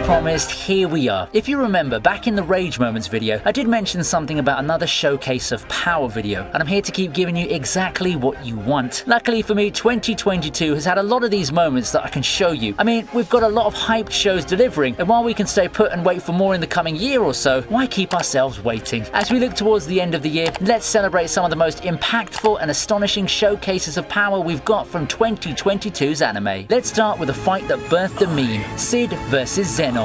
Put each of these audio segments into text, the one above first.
promised, here we are. If you remember, back in the Rage Moments video, I did mention something about another showcase of power video, and I'm here to keep giving you exactly what you want. Luckily for me, 2022 has had a lot of these moments that I can show you. I mean, we've got a lot of hyped shows delivering, and while we can stay put and wait for more in the coming year or so, why keep ourselves waiting? As we look towards the end of the year, let's celebrate some of the most impactful and astonishing showcases of power we've got from 2022's anime. Let's start with a fight that birthed a meme, Sid versus Zenon.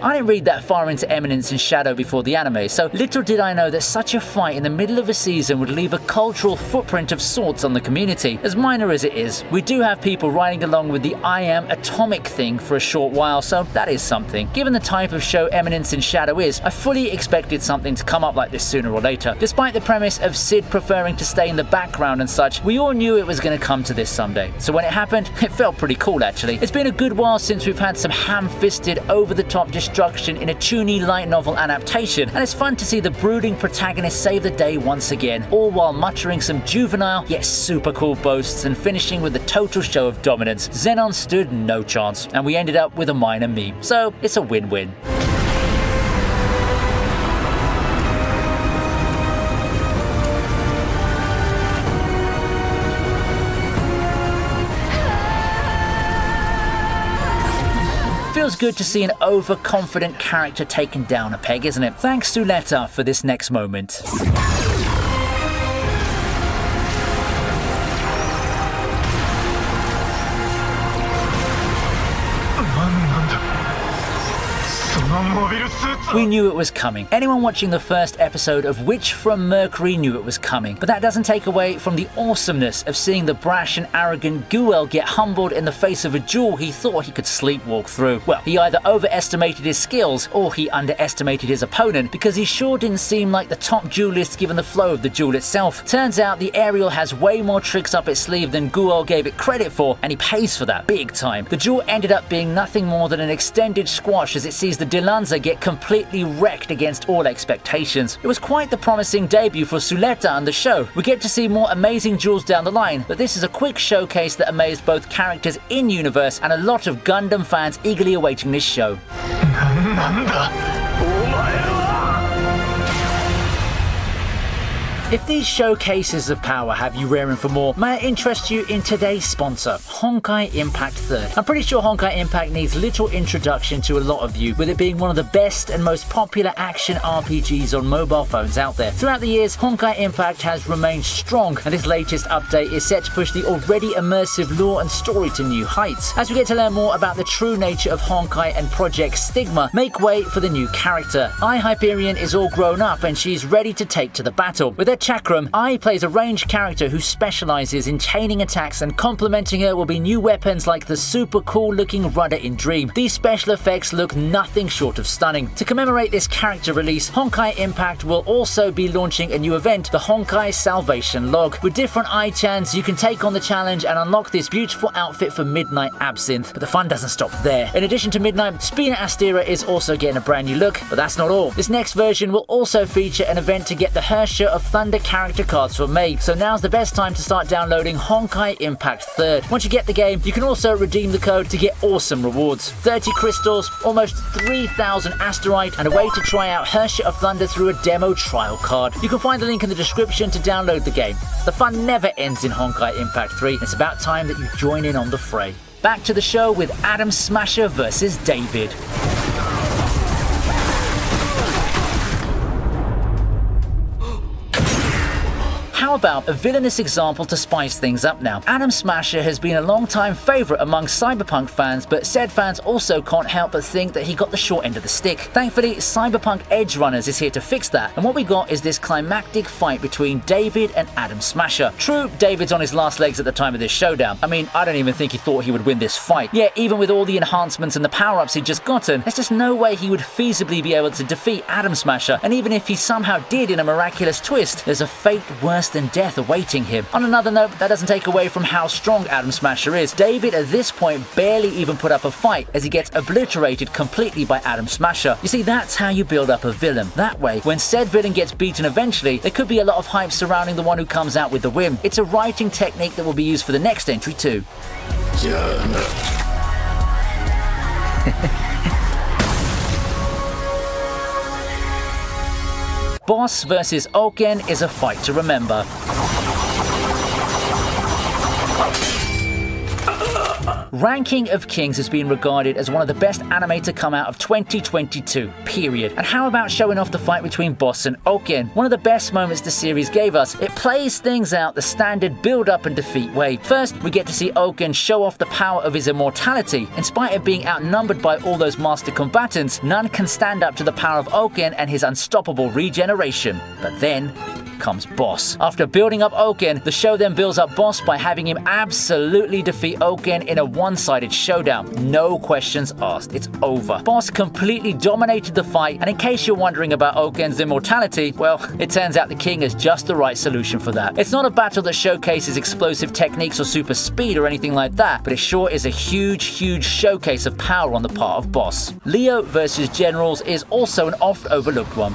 I didn't read that far into Eminence in Shadow before the anime, so little did I know that such a fight in the middle of a season would leave a cultural footprint of sorts on the community. As minor as it is, we do have people riding along with the I am atomic thing for a short while, so that is something. Given the type of show Eminence in Shadow is, I fully expected something to come up like this sooner or later. Despite the premise of Sid preferring to stay in the background and such, we all knew it was going to come to this someday. So when it happened, it felt pretty cool actually. It's been a good while since we've had some ham-fisted, over-the-top destruction in a toony light novel adaptation, and it's fun to see the brooding protagonist save the day once again, all while muttering some juvenile yet super cool boasts and finishing with a total show of dominance. Zenon stood no chance, and we ended up with a minor meme, so it's a win-win. Feels good to see an overconfident character taken down a peg, isn't it? Thanks to Letta for this next moment. We knew it was coming. Anyone watching the first episode of Witch from Mercury knew it was coming, but that doesn't take away from the awesomeness of seeing the brash and arrogant Guel get humbled in the face of a duel he thought he could sleepwalk through. Well, he either overestimated his skills or he underestimated his opponent, because he sure didn't seem like the top duelist given the flow of the duel itself. Turns out the Aerial has way more tricks up its sleeve than Guel gave it credit for, and he pays for that big time. The duel ended up being nothing more than an extended squash as it sees the Dilanza get completely wrecked against all expectations. It was quite the promising debut for Suletta on the show. We get to see more amazing duels down the line, but this is a quick showcase that amazed both characters in-universe and a lot of Gundam fans eagerly awaiting this show. If these showcases of power have you raring for more, may I interest you in today's sponsor, Honkai Impact 3rd. I'm pretty sure Honkai Impact needs little introduction to a lot of you, with it being one of the best and most popular action RPGs on mobile phones out there. Throughout the years, Honkai Impact has remained strong, and this latest update is set to push the already immersive lore and story to new heights. As we get to learn more about the true nature of Honkai and Project Stigma, make way for the new character. Ai Hyperion is all grown up and she's ready to take to the battle. With her Chakram, Ai plays a ranged character who specializes in chaining attacks, and complementing her will be new weapons like the super cool looking rudder in Dream. These special effects look nothing short of stunning. To commemorate this character release, Honkai Impact will also be launching a new event, the Honkai Salvation Log. With different Ai-chans, you can take on the challenge and unlock this beautiful outfit for Midnight Absinthe. But the fun doesn't stop there. In addition to Midnight, Spina Astera is also getting a brand new look, but that's not all. This next version will also feature an event to get the Hersher of Thunder character cards for May, so now's the best time to start downloading Honkai Impact 3rd. Once you get the game, you can also redeem the code to get awesome rewards. 30 crystals, almost 3,000 asterite, and a way to try out Hersher of Thunder through a demo trial card. You can find the link in the description to download the game. The fun never ends in Honkai Impact 3. It's about time that you join in on the fray. Back to the show with Adam Smasher versus David. How about a villainous example to spice things up now? Adam Smasher has been a long-time favourite among Cyberpunk fans, but said fans also can't help but think that he got the short end of the stick. Thankfully, Cyberpunk Edge Runners is here to fix that, and what we got is this climactic fight between David and Adam Smasher. True, David's on his last legs at the time of this showdown. I mean, I don't even think he thought he would win this fight. Yet, even with all the enhancements and the power-ups he'd just gotten, there's just no way he would feasibly be able to defeat Adam Smasher, and even if he somehow did in a miraculous twist, there's a fate worse than certain death awaiting him. On another note, that doesn't take away from how strong Atom Smasher is. David at this point barely even put up a fight as he gets obliterated completely by Atom Smasher. You see, that's how you build up a villain. That way, when said villain gets beaten eventually, there could be a lot of hype surrounding the one who comes out with the win. It's a writing technique that will be used for the next entry too. Boss vs. Oken is a fight to remember. Ranking of Kings has been regarded as one of the best anime to come out of 2022, period. And how about showing off the fight between Boss and Oken? One of the best moments the series gave us. It plays things out the standard build-up and defeat way. First, we get to see Oken show off the power of his immortality. In spite of being outnumbered by all those master combatants, none can stand up to the power of Oken and his unstoppable regeneration. But then comes Boss. After building up Oken, the show then builds up Boss by having him absolutely defeat Oken in a one-sided showdown. No questions asked. It's over. Boss completely dominated the fight, and in case you're wondering about Oken's immortality, well, it turns out the king has just the right solution for that. It's not a battle that showcases explosive techniques or super speed or anything like that, but it sure is a huge showcase of power on the part of Boss. Leo versus Generals is also an oft-overlooked one.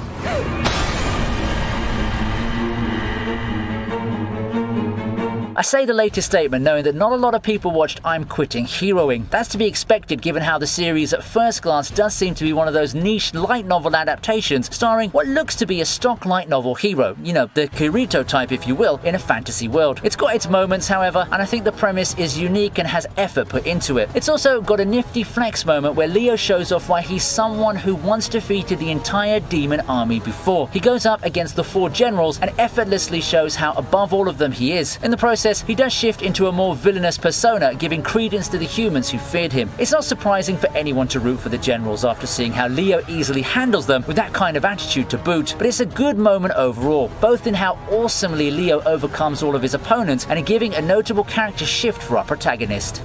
I say the latest statement knowing that not a lot of people watched I'm Quitting Heroing. That's to be expected given how the series at first glance does seem to be one of those niche light novel adaptations starring what looks to be a stock light novel hero, you know, the Kirito type if you will, in a fantasy world. It's got its moments however, and I think the premise is unique and has effort put into it. It's also got a nifty flex moment where Leo shows off why he's someone who once defeated the entire demon army before. He goes up against the 4 generals and effortlessly shows how above all of them he is. In the process, he does shift into a more villainous persona, giving credence to the humans who feared him. It's not surprising for anyone to root for the generals after seeing how Leo easily handles them with that kind of attitude to boot, but it's a good moment overall, both in how awesomely Leo overcomes all of his opponents and in giving a notable character shift for our protagonist.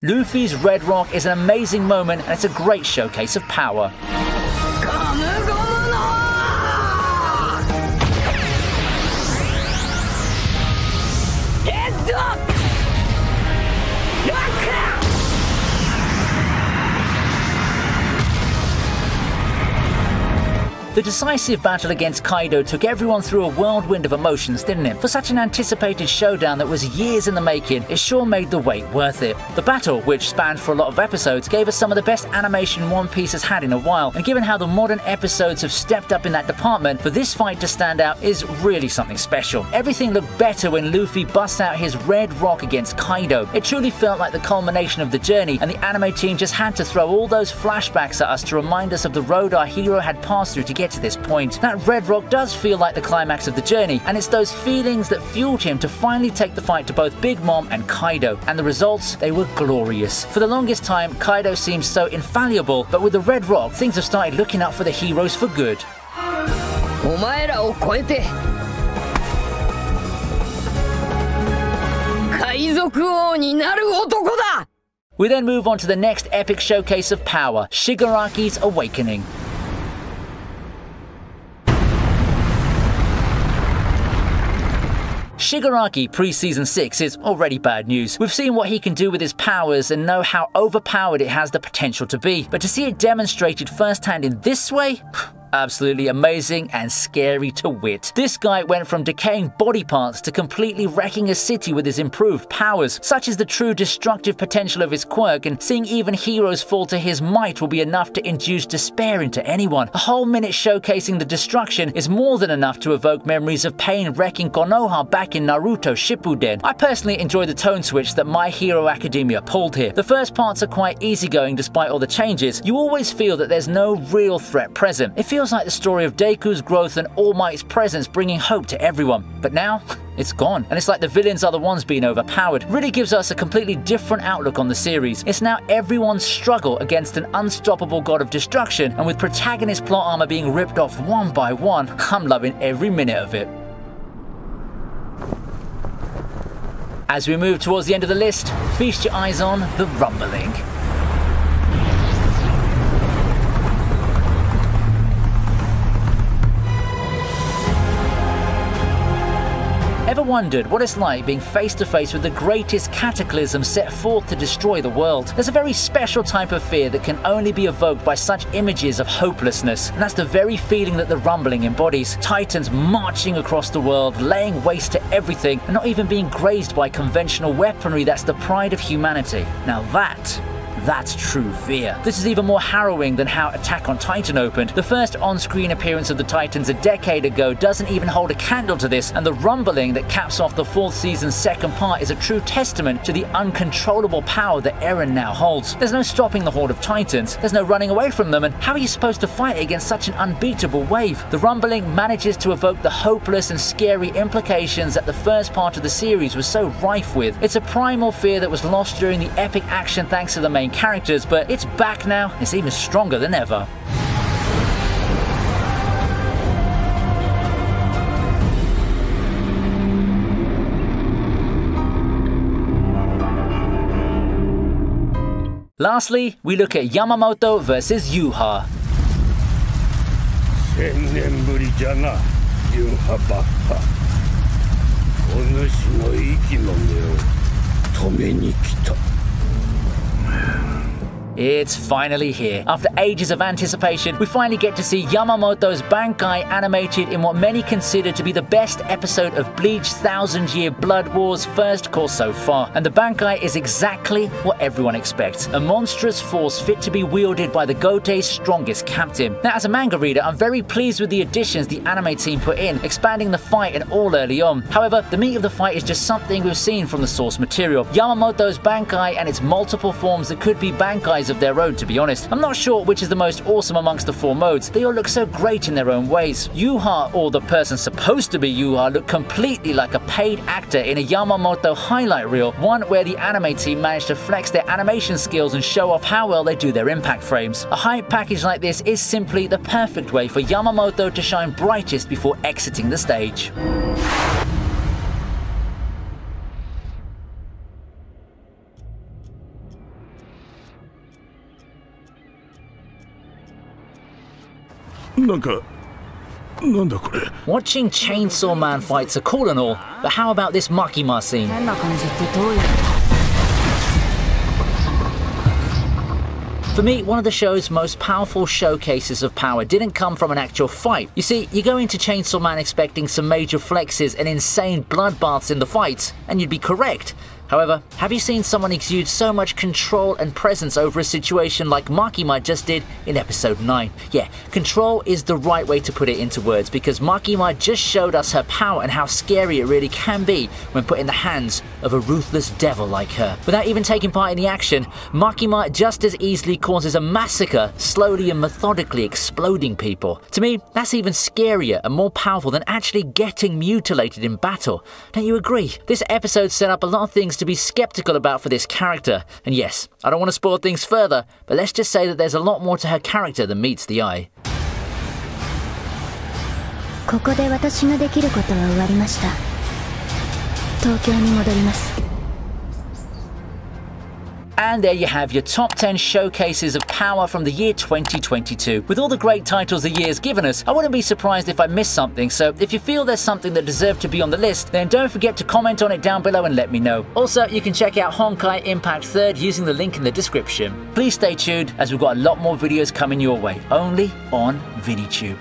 Luffy's Red Rock is an amazing moment and it's a great showcase of power. The decisive battle against Kaido took everyone through a whirlwind of emotions, didn't it? For such an anticipated showdown that was years in the making, it sure made the wait worth it. The battle, which spanned for a lot of episodes, gave us some of the best animation One Piece has had in a while, and given how the modern episodes have stepped up in that department, for this fight to stand out is really something special. Everything looked better when Luffy busts out his Red Rock against Kaido. It truly felt like the culmination of the journey, and the anime team just had to throw all those flashbacks at us to remind us of the road our hero had passed through to get to this point. That Red Rock does feel like the climax of the journey, and it's those feelings that fueled him to finally take the fight to both Big Mom and Kaido, and the results, they were glorious. For the longest time, Kaido seemed so infallible, but with the Red Rock, things have started looking up for the heroes for good. We then move on to the next epic showcase of power, Shigaraki's Awakening. Shigaraki pre-season 6 is already bad news. We've seen what he can do with his powers and know how overpowered it has the potential to be, but to see it demonstrated firsthand in this way? Absolutely amazing and scary to wit. This guy went from decaying body parts to completely wrecking a city with his improved powers. Such is the true destructive potential of his quirk, and seeing even heroes fall to his might will be enough to induce despair into anyone. A whole minute showcasing the destruction is more than enough to evoke memories of Pain wrecking Konoha back in Naruto Shippuden. I personally enjoy the tone switch that My Hero Academia pulled here. The first parts are quite easygoing despite all the changes. You always feel that there's no real threat present. It feels like the story of Deku's growth and All Might's presence bringing hope to everyone. But now, it's gone. And it's like the villains are the ones being overpowered. Really gives us a completely different outlook on the series. It's now everyone's struggle against an unstoppable god of destruction, and with protagonist plot armor being ripped off one by one, I'm loving every minute of it. As we move towards the end of the list, feast your eyes on the rumbling. Ever wondered what it's like being face to face with the greatest cataclysm set forth to destroy the world? There's a very special type of fear that can only be evoked by such images of hopelessness, and that's the very feeling that the rumbling embodies. Titans marching across the world, laying waste to everything, and not even being grazed by conventional weaponry that's the pride of humanity. Now that's true fear. This is even more harrowing than how Attack on Titan opened. The first on-screen appearance of the Titans a decade ago doesn't even hold a candle to this, and the rumbling that caps off the 4th season's second part is a true testament to the uncontrollable power that Eren now holds. There's no stopping the horde of Titans, there's no running away from them, and how are you supposed to fight against such an unbeatable wave? The rumbling manages to evoke the hopeless and scary implications that the first part of the series was so rife with. It's a primal fear that was lost during the epic action thanks to the main characters, but it's back now. It's even stronger than ever. Lastly, we look at Yamamoto versus Yuha. 1000年ぶりじゃな、ユンハバッハ。お主の息の根を止めに来た。 It's finally here. After ages of anticipation, we finally get to see Yamamoto's Bankai animated in what many consider to be the best episode of Bleach's 1000-year Blood War's first course so far. And the Bankai is exactly what everyone expects. A monstrous force fit to be wielded by the Gotei's strongest captain. Now, as a manga reader, I'm very pleased with the additions the anime team put in, expanding the fight and all early on. However, the meat of the fight is just something we've seen from the source material. Yamamoto's Bankai and its multiple forms that could be Bankais of their own, to be honest. I'm not sure which is the most awesome amongst the 4 modes. They all look so great in their own ways. Yuha, or the person supposed to be Yuha, look completely like a paid actor in a Yamamoto highlight reel, one where the anime team managed to flex their animation skills and show off how well they do their impact frames. A hype package like this is simply the perfect way for Yamamoto to shine brightest before exiting the stage. Watching Chainsaw Man fights are cool and all, but how about this Makima scene? For me, one of the show's most powerful showcases of power didn't come from an actual fight. You see, you go into Chainsaw Man expecting some major flexes and insane bloodbaths in the fights, and you'd be correct. However, have you seen someone exude so much control and presence over a situation like Makima just did in episode 9? Yeah, control is the right way to put it into words, because Makima just showed us her power and how scary it really can be when put in the hands of a ruthless devil like her. Without even taking part in the action, Makima just as easily causes a massacre, slowly and methodically exploding people. To me, that's even scarier and more powerful than actually getting mutilated in battle. Don't you agree? This episode set up a lot of things to be skeptical about for this character. And yes, I don't want to spoil things further, but let's just say that there's a lot more to her character than meets the eye. ここで私ができることは終わりました。東京に戻ります。 And there you have your top 10 showcases of power from the year 2022. With all the great titles the year's given us, I wouldn't be surprised if I missed something, so if you feel there's something that deserved to be on the list, then don't forget to comment on it down below and let me know. Also, you can check out Honkai Impact 3rd using the link in the description. Please stay tuned, as we've got a lot more videos coming your way, only on ViniiTube.